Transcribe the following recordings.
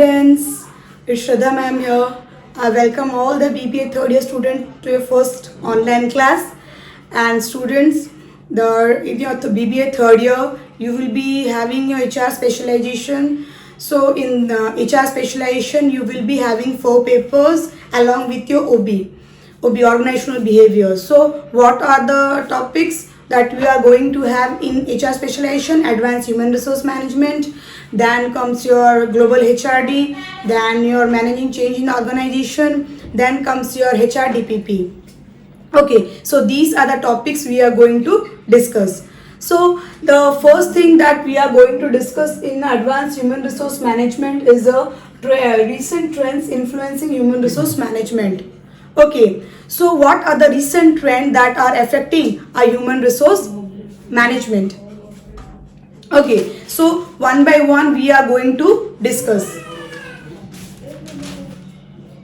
students, it's Shraddha ma'am here. I welcome all the BBA third year students to your first online class. And students, if you're the BBA third year, you will be having your HR specialization. So in HR specialization, you will be having 4 papers along with your OB organizational behavior. So what are the topics that we are going to have in HR specialization? Advanced human resource management, then comes your global HRD, then your managing change in organization, then comes your HRDPP. Okay, so these are the topics we are going to discuss. So the first thing that we are going to discuss in advanced human resource management is recent trends influencing human resource management. Okay, so what are the recent trends that are affecting our human resource management? Okay, so one by one we are going to discuss.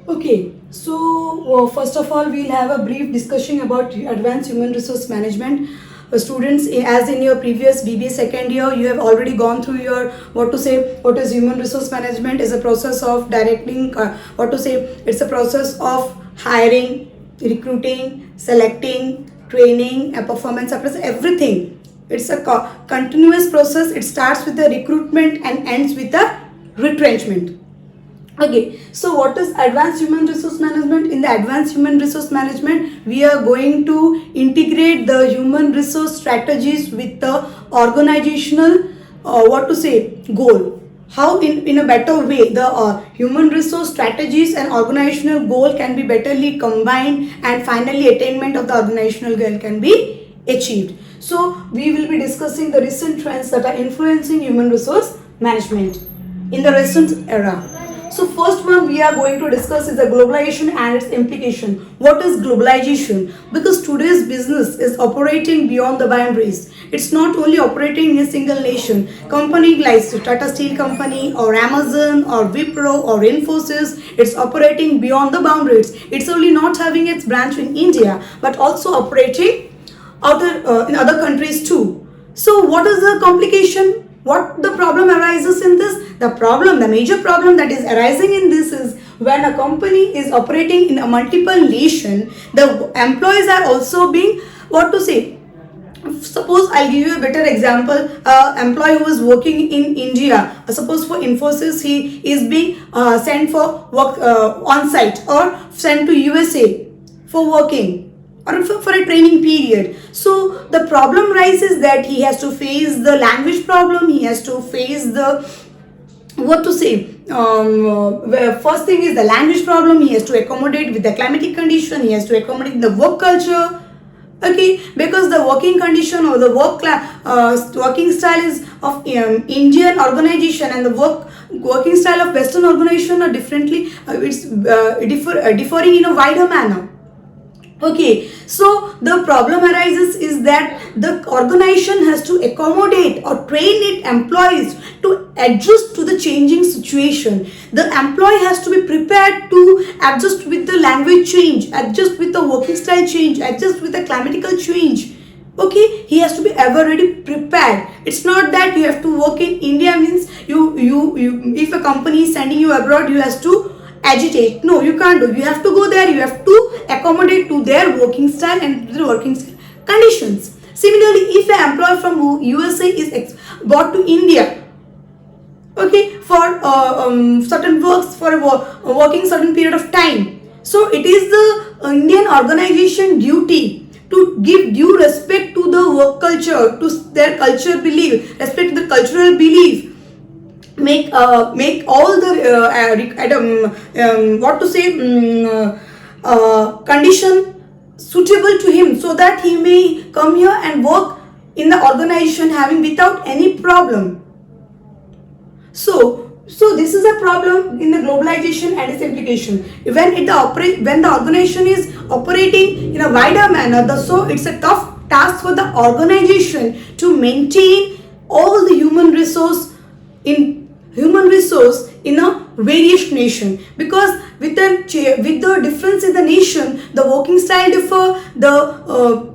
Okay, so first of all we'll have a brief discussion about advanced human resource management. Students, as in your previous BBA second year, you have already gone through your what is human resource management is a process of directing it's a process of hiring, recruiting, selecting, training, and performance appraisal, everything. It's a continuous process. It starts with the recruitment and ends with the retrenchment. Okay, so what is advanced human resource management? In the advanced human resource management, we are going to integrate the human resource strategies with the organizational goal. How in a better way the human resource strategies and organizational goal can be betterly combined, and finally attainment of the organizational goal can be achieved. So we will be discussing the recent trends that are influencing human resource management in the recent era. So first one we are going to discuss is the globalization and its implication. What is globalization? Because today's business is operating beyond the boundaries. It's not only operating in a single nation. Company like Tata Steel Company or Amazon or Wipro or Infosys, it's operating beyond the boundaries. It's only not having its branch in India, but also operating in other countries too. So what is the complication? What the problem arises in this? The major problem that is arising in this is when a company is operating in a multiple nation, the employees are also being, suppose I'll give you a better example. Employee who is working in India, suppose for Infosys, he is being sent for work on site or sent to USA for working or for a training period. So the problem rises that he has to face the language problem, he has to face the first thing is the language problem, he has to accommodate with the climatic condition, he has to accommodate the work culture. Okay, because the working condition or the working style is of Indian organization and the working style of Western organization are differently differing in a wider manner. Okay, so the problem arises is that the organization has to accommodate or train its employees to adjust to the changing situation. The employee has to be prepared to adjust with the language change, adjust with the working style change, adjust with the climatical change. Okay, he has to be ever ready prepared. It's not that you have to work in India means you if a company is sending you abroad, you have to agitate. No, you can't do. You have to go there. You have to accommodate to their working style and the working conditions. Similarly, if an employee from USA is brought to India, okay, for certain works for working certain period of time, so it is the Indian organization duty to give due respect to the work culture, to their culture belief, respect to the cultural belief. Make all the condition suitable to him so that he may come here and work in the organization having without any problem. So this is a problem in the globalization and its implication. When the organization is operating in a wider manner, so it's a tough task for the organization to maintain all the human resource in a various nation, because with the difference in the nation, the working style differ, the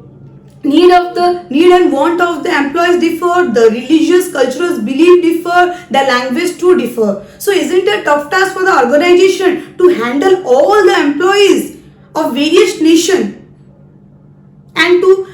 need and want of the employees differ, the religious cultural belief differ, the language too differ. So isn't it a tough task for the organization to handle all the employees of various nations and to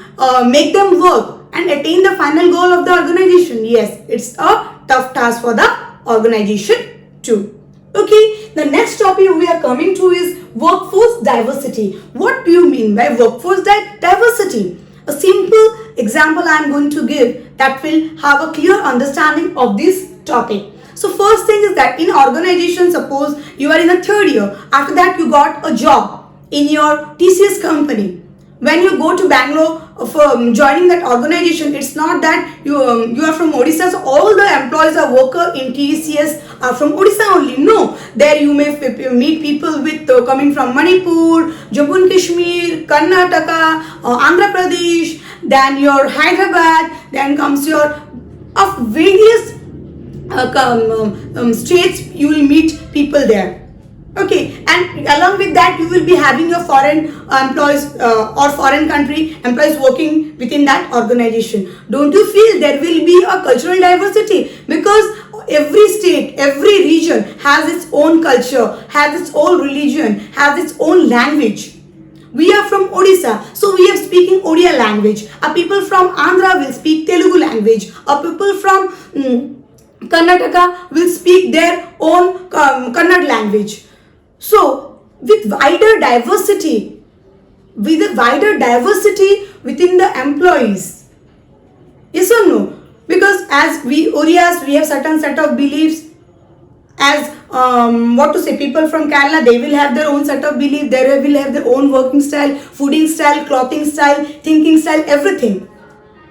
make them work and attain the final goal of the organization? Yes, it's a tough task for the organization too. Okay, the next topic we are coming to is workforce diversity. What do you mean by workforce diversity? A simple example I am going to give that will have a clear understanding of this topic. So first thing is that in organization, suppose you are in a third year, after that you got a job in your TCS company. When you go to Bangalore for joining that organization, it's not that you are from Odisha, so all the employees are worker in TCS are from Odisha only. No, there you may meet people with coming from Manipur, Jammu and Kashmir, Karnataka, Andhra Pradesh, then your Hyderabad, then comes your of various states. You will meet people there. Okay, and along with that you will be having your foreign employees or foreign country employees working within that organization. Don't you feel there will be a cultural diversity? Because every state, every region has its own culture, has its own religion, has its own language. We are from Odisha, so we are speaking Odia language. Our people from Andhra will speak Telugu language. Our people from Karnataka will speak their own Kannada language. So, with wider diversity within the employees, yes or no? Because as we Orias, we have certain set of beliefs. As people from Kerala, they will have their own set of belief. They will have their own working style, fooding style, clothing style, thinking style, everything.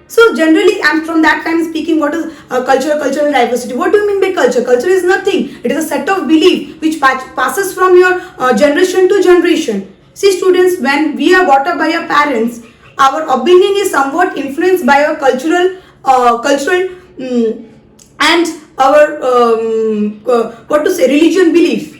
So generally, I'm from that time speaking. What is cultural diversity? What do you mean by culture? Culture is nothing. It is a set of belief which passes from your generation to generation. See, students, when we are brought up by our parents, our upbringing is somewhat influenced by our cultural and our religion belief.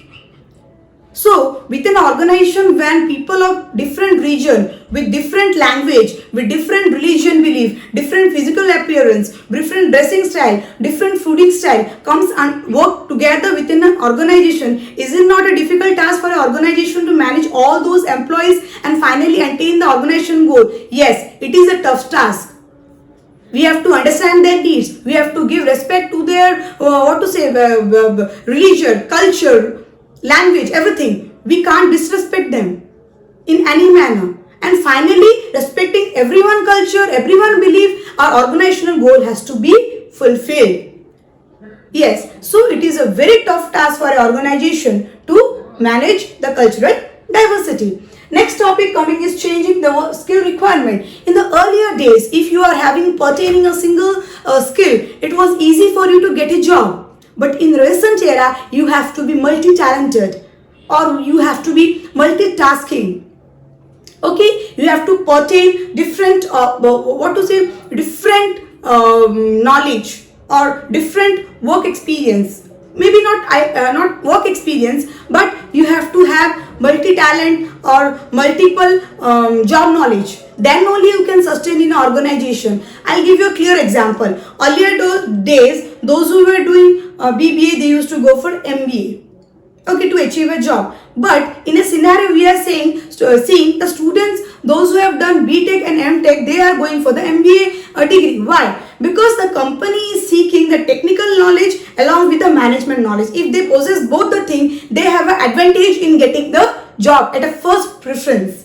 So, within an organization, when people of different region, with different language, with different religion belief, different physical appearance, different dressing style, different fooding style comes and work together within an organization, is it not a difficult task for an organization to manage all those employees and finally attain the organization goal? Yes, it is a tough task. We have to understand their needs. We have to give respect to their religion, culture, language, everything. We can't disrespect them in any manner. And finally, respecting everyone's culture, everyone's belief, our organizational goal has to be fulfilled. Yes, so it is a very tough task for an organization to manage the cultural diversity. Next topic coming is changing the skill requirement. In the earlier days, if you are pertaining a single skill, it was easy for you to get a job. But in recent era, you have to be multi-talented or you have to be multitasking. Okay, you have to pertain different knowledge or different work experience. Maybe not work experience, but you have to have multi-talent or multiple job knowledge. Then only you can sustain in an organization. I'll give you a clear example. Earlier days, those who were doing BBA, they used to go for MBA. Okay, to achieve a job. But in a scenario, we are seeing the students, those who have done BTech and MTech, they are going for the MBA degree. Why? Because the company is seeking the technical knowledge along with the management knowledge. If they possess both the things, they have an advantage in getting the job at a first preference.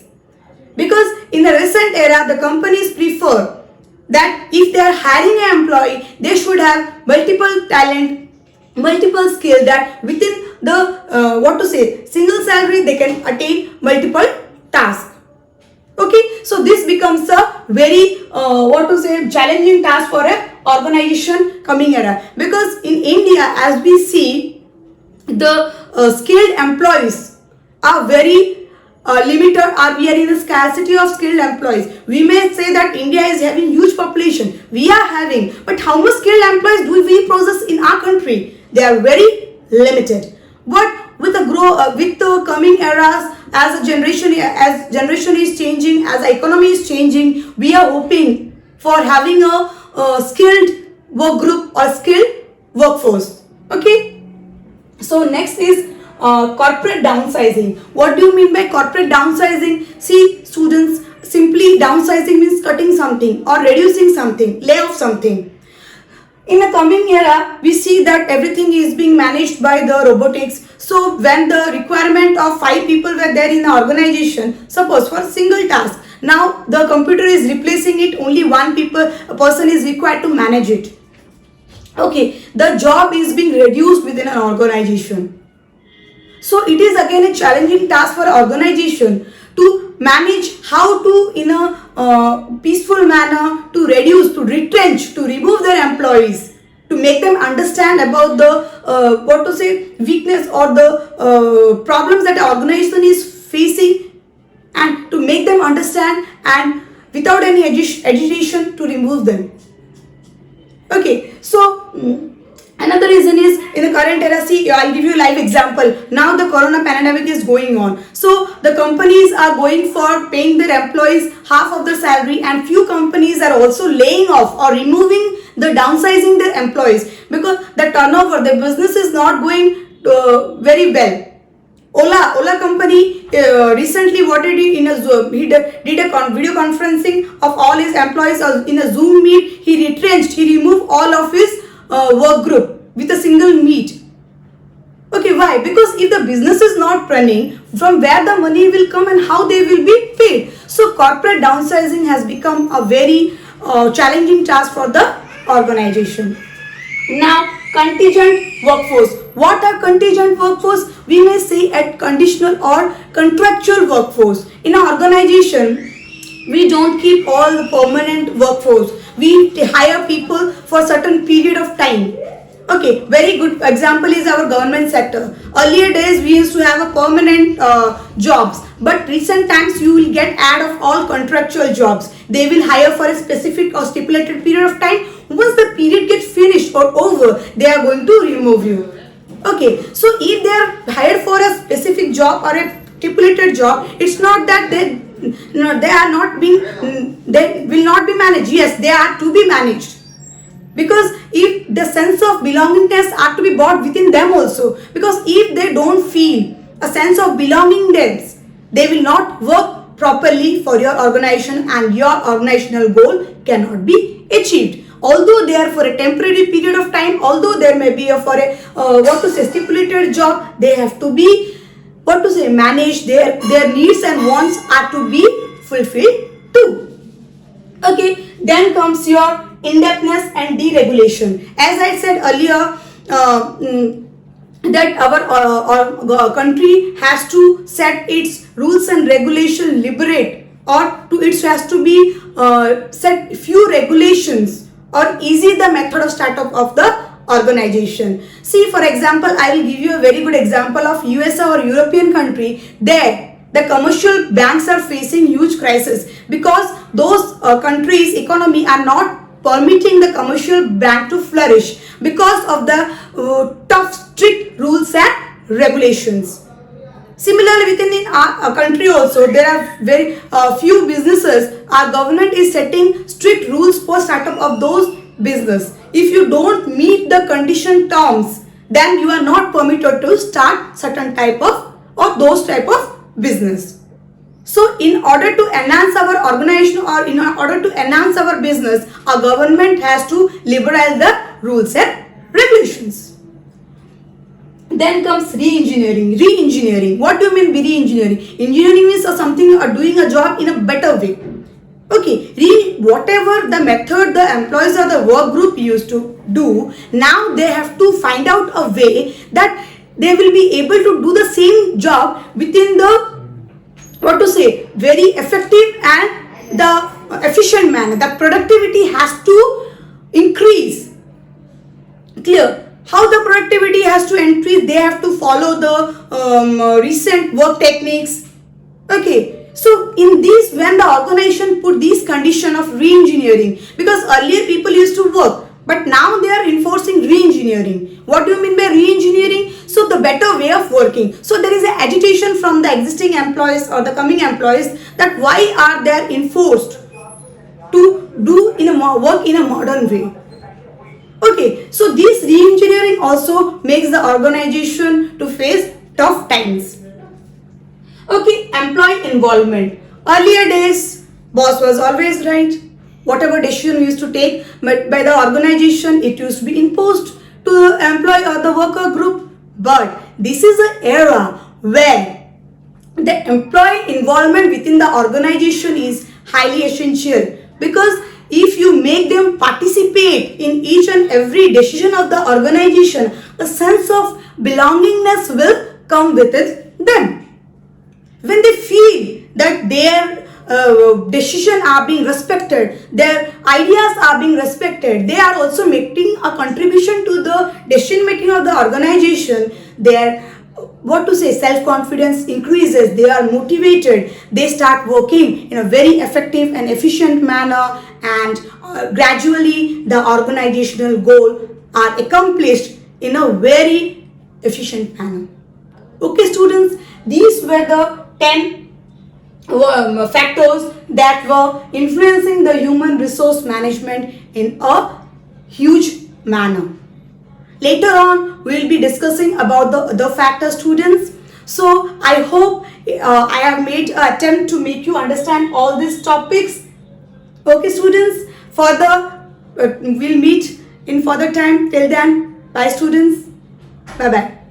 Because in the recent era, the companies prefer that if they are hiring an employee, they should have multiple talent, multiple skill, that within the single salary they can attain multiple tasks. Okay, so this becomes a very challenging task for a organization coming era, because in India, as we see, the skilled employees are very limited, or we are in a scarcity of skilled employees. We may say that India is having huge population. We are having, but how much skilled employees do we possess in our country? They are very limited. But with the coming eras, as generation is changing, as the economy is changing, we are hoping for having a skilled work group or skilled workforce. Okay. So next is corporate downsizing. What do you mean by corporate downsizing? See, students, simply downsizing means cutting something or reducing something, lay off something. In the coming era, we see that everything is being managed by the robotics. So when the requirement of 5 people were there in the organization, suppose for a single task, now the computer is replacing it, only a person is required to manage it. Okay, the job is being reduced within an organization. So it is again a challenging task for an organization to manage how to, in a peaceful manner, to reduce, to retrench, to remove their employees, to make them understand about the weakness or the problems that the organization is facing, and to make them understand, and without any agitation to remove them. Okay, so another reason is, in the current era, see, I'll give you a live example. Now the corona pandemic is going on. So the companies are going for paying their employees half of the salary, and few companies are also laying off or removing downsizing their employees because the turnover, the business is not going very well. Ola company recently what did he in a Zoom, he did a video conferencing of all his employees in a Zoom meet. He retrenched, he removed all of his work group with a single meet. Okay, why? Because if the business is not running, from where the money will come and how they will be paid? So corporate downsizing has become a very challenging task for the organization. Now, contingent workforce. What are contingent workforce? We may say at conditional or contractual workforce. In an organization, we don't keep all the permanent workforce. We hire people for a certain period of time. Okay, very good example is our government sector. Earlier days we used to have a permanent jobs, but recent times you will get ad of all contractual jobs. They will hire for a specific or stipulated period of time. Once the period gets finished or over, they are going to remove you. Okay, so if they are hired for a specific job or a stipulated job, it's not that they will not be managed. Yes, they are to be managed. Because if the sense of belongingness are to be brought within them also, because if they don't feel a sense of belongingness, they will not work properly for your organization and your organizational goal cannot be achieved. Although they are for a temporary period of time, although there may be for a stipulated job, they have to be managed. Their needs and wants are to be fulfilled too. Okay, then comes your indebtedness and deregulation. As I said earlier, that our country has to set its rules and regulation, liberate, or it has to be set few regulations or easy the method of startup of the organization. See, for example, I will give you a very good example of USA or European country. There, the commercial banks are facing huge crisis because those countries' economy are not permitting the commercial bank to flourish because of the tough, strict rules and regulations. Similarly, within our country also, there are very few businesses. Our government is setting strict rules for startup of those business. If you don't meet the condition terms, then you are not permitted to start certain type of or those type of business. So in order to enhance our organization or in order to enhance our business, our government has to liberalize the rules and regulations. Then comes re-engineering. Re-engineering. What do you mean by re-engineering? Engineering means something you are doing a job in a better way. Okay, whatever the method the employees or the work group used to do, now they have to find out a way that they will be able to do the same job within the very effective and the efficient manner. The productivity has to increase. Clear? How the productivity has to increase? They have to follow the recent work techniques. Okay. So in this, when the organization put this condition of re-engineering, because earlier people used to work, But now they are enforcing re-engineering. What do you mean by re-engineering? So the better way of working. So there is an agitation from the existing employees or the coming employees that why are they enforced to do work in a modern way. Okay, so this re-engineering also makes the organization to face tough times. Okay, employee involvement. Earlier days, boss was always right. Whatever decision used to take by the organization, it used to be imposed to the employee or the worker group. But this is an era where the employee involvement within the organization is highly essential, because if you make them participate in each and every decision of the organization, a sense of belongingness will come with it then. When they feel that their decisions are being respected, their ideas are being respected, they are also making a contribution to the decision making of the organization, their self-confidence increases, they are motivated, they start working in a very effective and efficient manner, and gradually the organizational goal are accomplished in a very efficient manner. Okay students, these were the 10 factors that were influencing the human resource management in a huge manner. Later on, we will be discussing about the other factors, students. So, I hope I have made an attempt to make you understand all these topics. Okay, students, further, we'll meet in further time. Till then, bye students. Bye-bye.